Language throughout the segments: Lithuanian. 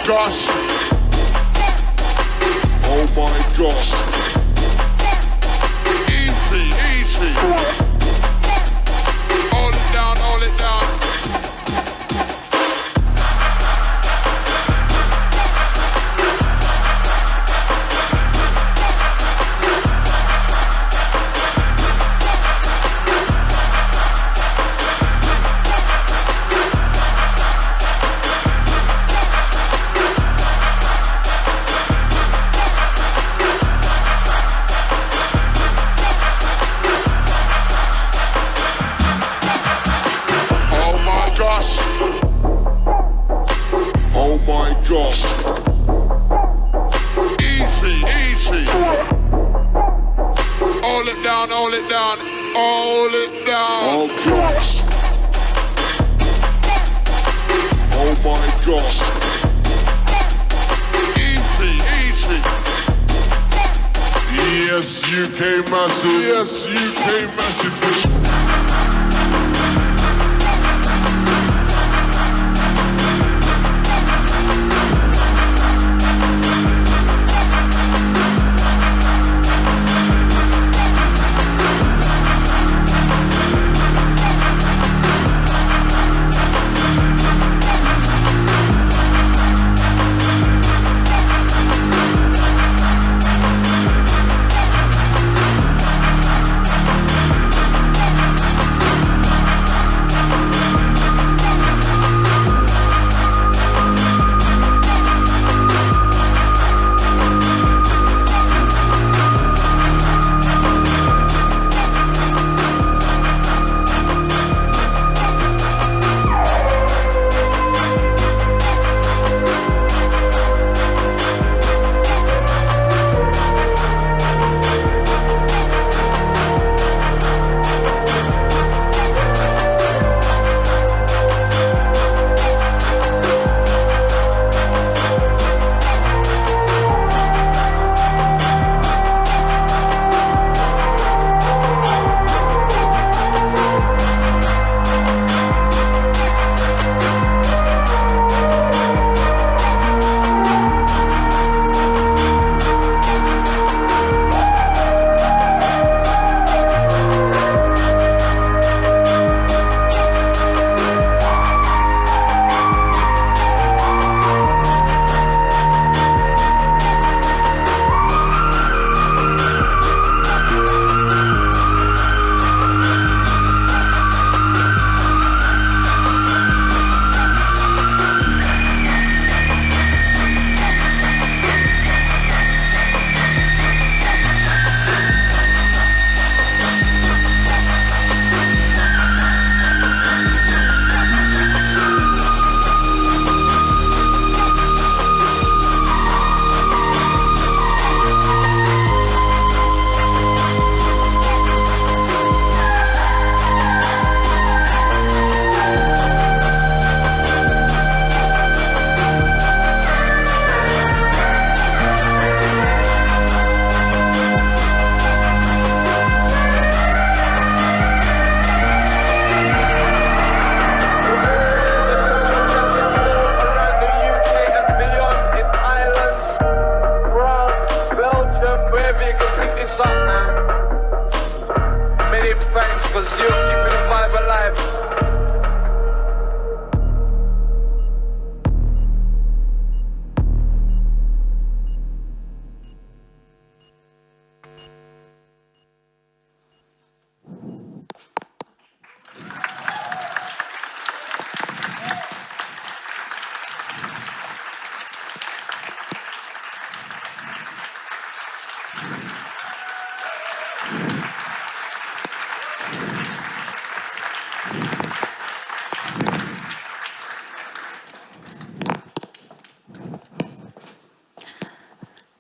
gosh. Oh my gosh. Easy, easy. Hold it down, hold it down. Oh my gosh. Easy, easy. Hold it down, hold it down, hold it down. Oh gosh. Oh my gosh. Easy, easy. Yes, UK massive. Yes, UK massive.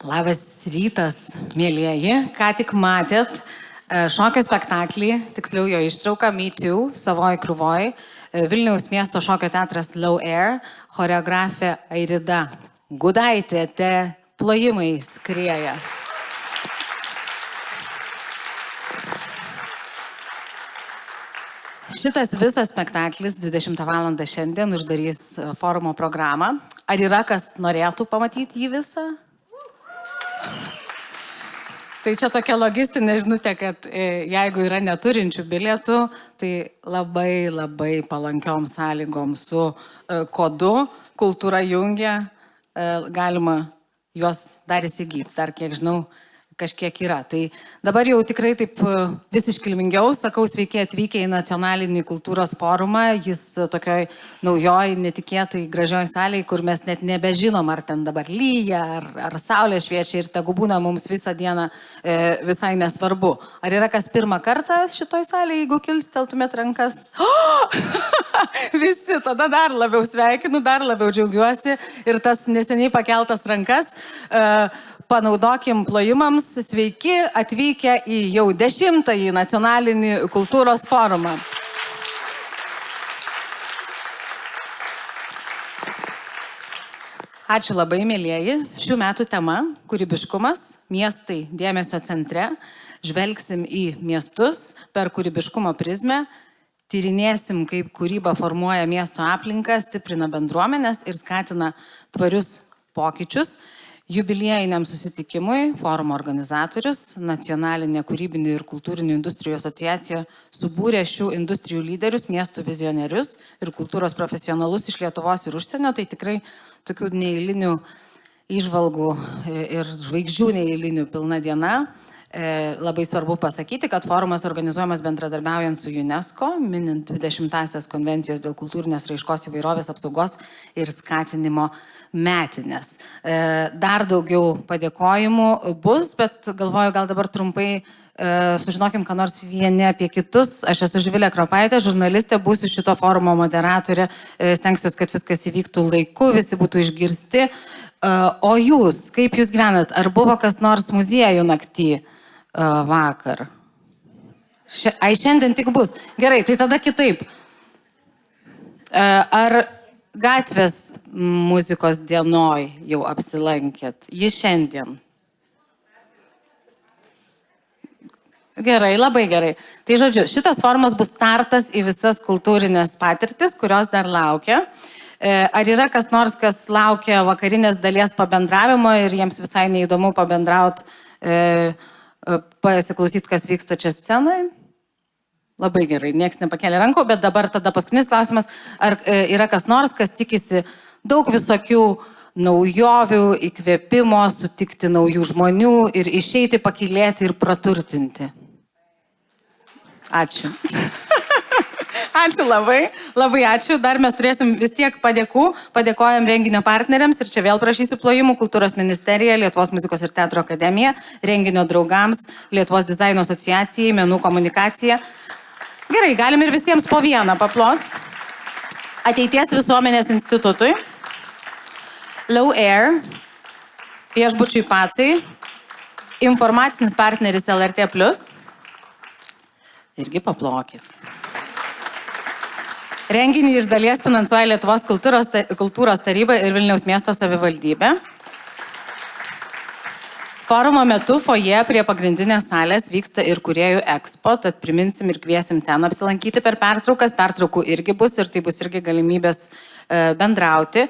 Labas rytas, mėlyjeji. Ką tik matėt šokio spektaklį, tiksliau jo ištrauką Me Too, savoj krūvoj, Vilniaus miesto šokio teatras Low Air, choreografė Airida Gudaitė, te plojimai skrieja. Šitas visas spektaklis 20 val. Šiandien uždarys forumo programą. Ar yra kas norėtų pamatyti jį visą? Tai čia tokia logistinė žinutė, kad jeigu yra neturinčių bilietų, tai labai labai palankiom sąlygom su kodu Kultūra jungia, galima juos dar įsigyti, dar kiek žinau, kažkiek yra. Tai dabar jau tikrai taip vis iškilmingiau sakau sveiki atvykę į Nacionalinį kultūros forumą. Jis tokioj naujoj, netikėtai gražioj salėje, kur mes net nebežinom, ar ten dabar lyja, ar saulė šviečia ir tegu būna mums visą dieną visai nesvarbu. Ar yra kas pirmą kartą šitoj salėje, jeigu kilsteltumėt rankas? Visi, tada dar labiau sveikinu, dar labiau džiaugiuosi ir tas neseniai pakeltas rankas panaudokim plojimams. Sveiki atvykę į jau 10-ąjį Nacionalinį kultūros forumą. Ačiū labai, mėlyjeji. Šių metų tema – kūrybiškumas, miestai dėmesio centre. Žvelgsim į miestus per kūrybiškumo prizmę. Tyrinėsim, kaip kūryba formuoja miesto aplinką, stiprina bendruomenės ir skatina tvarius pokyčius. Jubiliejiniam susitikimui forumo organizatorius, Nacionalinė kūrybinių ir kultūrinių industrijų asociacija subūrė šių industrijų lyderius, miestų vizionierius ir kultūros profesionalus iš Lietuvos ir užsienio. Tai tikrai tokių neeilinių įžvalgų ir žvaigždžių neeilinių pilna diena. Labai svarbu pasakyti, kad forumas organizuojamas bendradarbiaujant su UNESCO, minint 20-asias konvencijos dėl kultūrinės raiškos įvairovės apsaugos ir skatinimo metinės. Dar daugiau padėkojimų bus, bet galvoju, gal dabar trumpai sužinokim, ką nors vieni apie kitus. Aš esu Živilė Kropaitė, žurnalistė, būsiu šito forumo moderatorė, stengsiuosi, kad viskas įvyktų laiku, visi būtų išgirsti. O jūs, kaip jūs gyvenat? Ar buvo kas nors muziejų naktį vakar? Šiandien tik bus. Gerai, tai tada kitaip. Ar gatvės muzikos dienoj jau apsilankėt? Ji šiandien. Gerai, labai gerai. Tai žodžiu, šitas forumas bus startas į visas kultūrinės patirtis, kurios dar laukia. Ar yra kas nors, kas laukia vakarinės dalies pabendravimo ir jiems visai neįdomu pabendrauti, pasiklausyti, kas vyksta čia scenoje? Labai gerai, nieks nepakelia rankų, bet dabar tada paskutinis klausimas. Ar yra kas nors, kas tikisi daug visokių naujovių, įkvėpimo, sutikti naujų žmonių ir išeiti, pakylėti ir praturtinti? Ačiū. Ačiū labai, labai ačiū. Dar mes turėsim vis tiek padėkų. Padėkojam renginio partneriams ir čia vėl prašysiu plojimų. Kultūros ministerija, Lietuvos muzikos ir teatro akademija, renginio draugams, Lietuvos dizaino asociacijai, menų komunikacija. Gerai, galim ir visiems po vieną paplot. Ateities visuomenės institutui, Low Air, viešbučiui Pacai, informacinis partneris LRT+. Irgi paplokit. Renginį iš dalies finansuoja Lietuvos kultūros taryba ir Vilniaus miesto savivaldybė. Forumo metu foje prie pagrindinės salės vyksta ir kūrėjų ekspo, tad priminsim ir kviesim ten apsilankyti per pertraukas. Pertraukų irgi bus ir tai bus irgi galimybės bendrauti.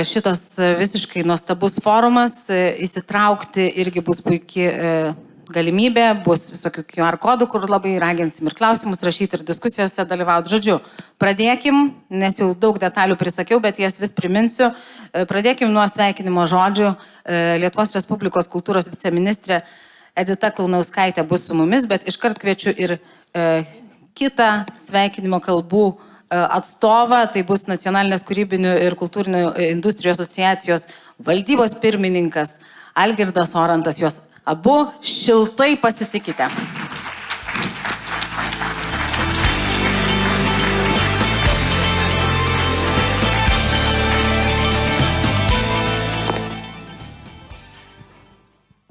Šitas visiškai nuostabus forumas, įsitraukti irgi bus puikiai galimybė, bus visokių QR kodų, kur labai raginsim ir klausimus rašyti ir diskusijose dalyvauti. Žodžiu, pradėkim, nes jau daug detalių prisakiau, bet jas vis priminsiu. Pradėkim nuo sveikinimo žodžių. Lietuvos Respublikos kultūros viceministrė Edita Klaunauskaitė bus su mumis, bet iškart kviečiu ir kitą sveikinimo kalbų atstovą. Tai bus Nacionalinės kūrybinių ir kultūrinių industrijų asociacijos valdybos pirmininkas Algirdas Orantas. Jos abu šiltai pasitikite.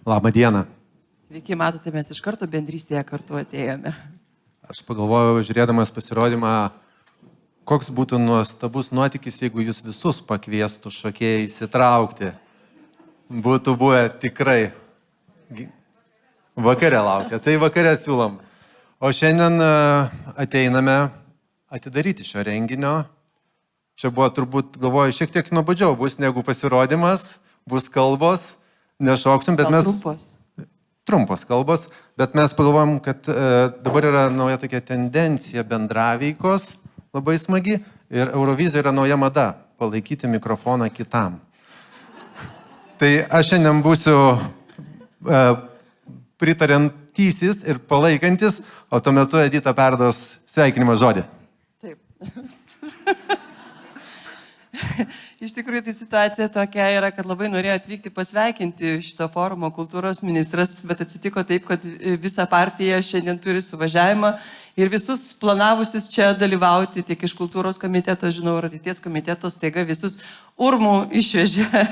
Labą dieną. Sveiki, matote, mes iš karto bendrystėje kartu atėjome. Aš pagalvojau, žiūrėdamas pasirodymą, koks būtų nuostabus nuotykis, jeigu jūs visus pakviestų šokėjai įsitraukti. Būtų buvę tikrai. Vakare laukia, tai vakare siūlom. O šiandien ateiname atidaryti šio renginio. Čia buvo turbūt, galvoju, šiek tiek nuobodžiau bus negu pasirodymas, bus kalbos, nešoksim, bet mes... Trumpos kalbos, bet mes pagalvojom, kad dabar yra nauja tokia tendencija bendraveikos, labai smagi, ir Eurovizija yra nauja mada - palaikyti mikrofoną kitam. Tai aš šiandien būsiu pritariantysis ir palaikantis, o tuo metu Edita perduos sveikinimo žodį. Taip. Iš tikrųjų, tai situacija tokia yra, kad labai norėjo atvykti pasveikinti šito forumo kultūros ministras, bet atsitiko taip, kad visa partija šiandien turi suvažiavimą ir visus planavusius čia dalyvauti, tiek iš kultūros komiteto, žinau, ir ateities komiteto, staiga visus urmų išvežė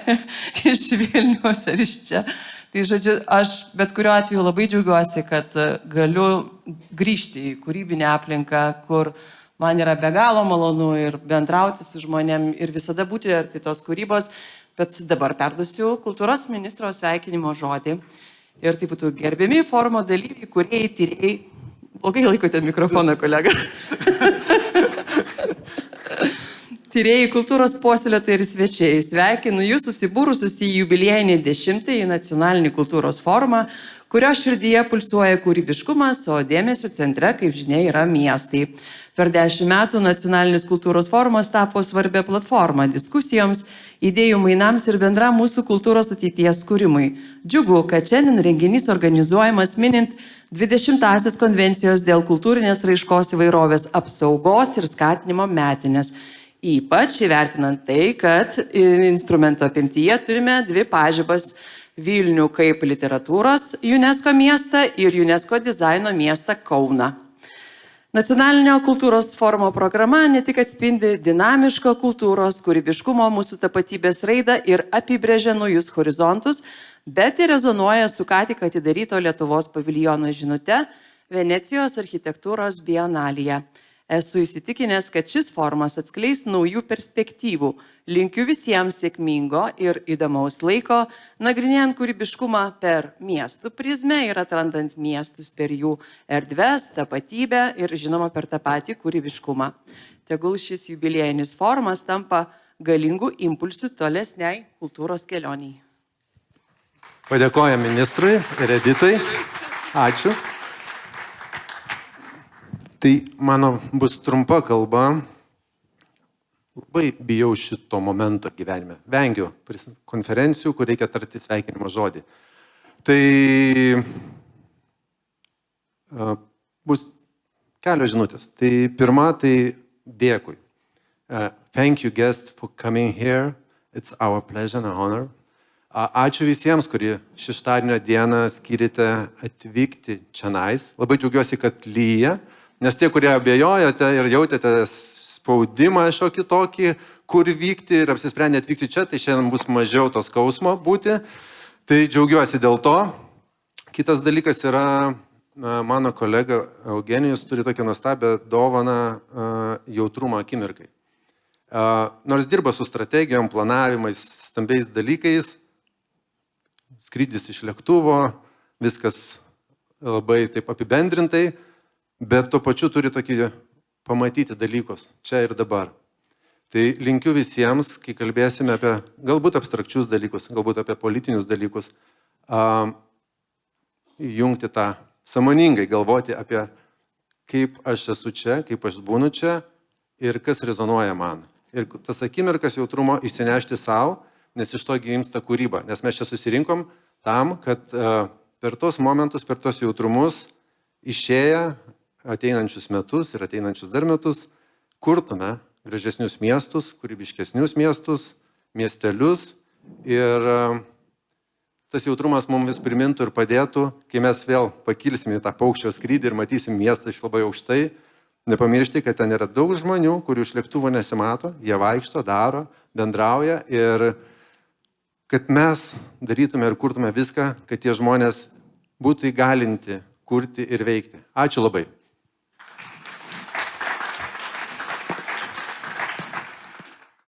iš Vilniaus ar iš čia. Tai žodžiu, aš bet kuriuo atveju labai džiaugiuosi, kad galiu grįžti į kūrybinę aplinką, kur man yra be galo malonu ir bendrauti su žmonėm ir visada būti arti tos kūrybos, bet dabar perduosiu kultūros ministro sveikinimo žodį. Ir tai būtų gerbiami forumo dalyviai, kūrėjai, tyrėjai. Blogai laikote mikrofoną, kolega. Tyrėjai, kultūros puoselėtojai ir svečiai. Sveikinu jūs susibūrusius į jubiliejinį 10-ąjį nacionalinį kultūros forumą, kurio širdyje pulsuoja kūrybiškumas, o dėmesio centre, kaip žinia, yra miestai. Per 10 metų nacionalinis kultūros forumas tapo svarbia platforma diskusijoms, idėjų mainams ir bendram mūsų kultūros ateities kūrimui. Džiugu, kad šiandien renginys organizuojamas minint 20-asias konvencijos dėl kultūrinės raiškos įvairovės apsaugos ir skatinimo metinės. Ypač įvertinant tai, kad instrumento apimtyje turime 2 pažybas - Vilnių kaip literatūros UNESCO miestą ir UNESCO dizaino miestą Kauną. Nacionalinio kultūros forumo programa ne tik atspindi dinamiško kultūros, kūrybiškumo, mūsų tapatybės raidą ir apibrėžia naujus horizontus, bet ir rezonuoja su ką tik atidaryto Lietuvos paviljono žinute Venecijos architektūros bienalėje. Esu įsitikinęs, kad šis forumas atskleis naujų perspektyvų. Linkiu visiems sėkmingo ir įdomaus laiko, nagrinėjant kūrybiškumą per miestų prizmę ir atrandant miestus per jų erdves, tapatybę ir žinoma per tą patį kūrybiškumą. Tegul šis jubiliejinis forumas tampa galingų impulsų tolesniai kultūros kelioniai. Padėkojame ministrui ir Editai. Ačiū. Tai mano bus trumpa kalba. Labai bijau šito momento gyvenime. Vengiu konferencijų, kur reikia tarti sveikinimo žodį. Tai bus kelios žinutės. Tai pirma, tai dėkui. Thank you guests for coming here. It's our pleasure and honor. Ačiū visiems, kurie šeštadienio dieną skirite atvykti čionais. Labai džiaugiuosi, kad lyja. Nes tie, kurie abejojate ir jautėte spaudimą šiokį tokį, kur vykti ir apsisprendę atvykti čia, tai šiandien bus mažiau to skausmo būti. Tai džiaugiuosi dėl to. Kitas dalykas yra, mano kolega Eugenijus turi tokią nuostabią dovaną jautrumo akimirkai. Nors dirba su strategijom, planavimais, stambiais dalykais, skrydis iš lėktuvo, viskas labai taip apibendrintai, bet tuo pačiu turi tokį pamatyti dalykus čia ir dabar. Tai linkiu visiems, kai kalbėsime apie galbūt abstrakčius dalykus, galbūt apie politinius dalykus, jungti tą sąmoningai, galvoti apie kaip aš esu čia, kaip aš būnu čia ir kas rezonuoja man. Ir tas akimirkas jautrumo išsinešti savo, nes iš to gimsta kūryba. Nes mes čia susirinkom tam, kad per tos momentus, per tos jautrumus išėję ateinančius metus ir ateinančius dar metus kurtume gražesnius miestus, kūrybiškesnius miestus, miestelius ir tas jautrumas mums vis primintų ir padėtų, kai mes vėl pakilsime į tą paukščio skrydį ir matysim miestą iš labai aukštai, nepamiršti, kad ten yra daug žmonių, kurių iš lėktuvo nesimato, jie vaikšto, daro, bendrauja ir kad mes darytume ir kurtume viską, kad tie žmonės būtų įgalinti kurti ir veikti. Ačiū labai.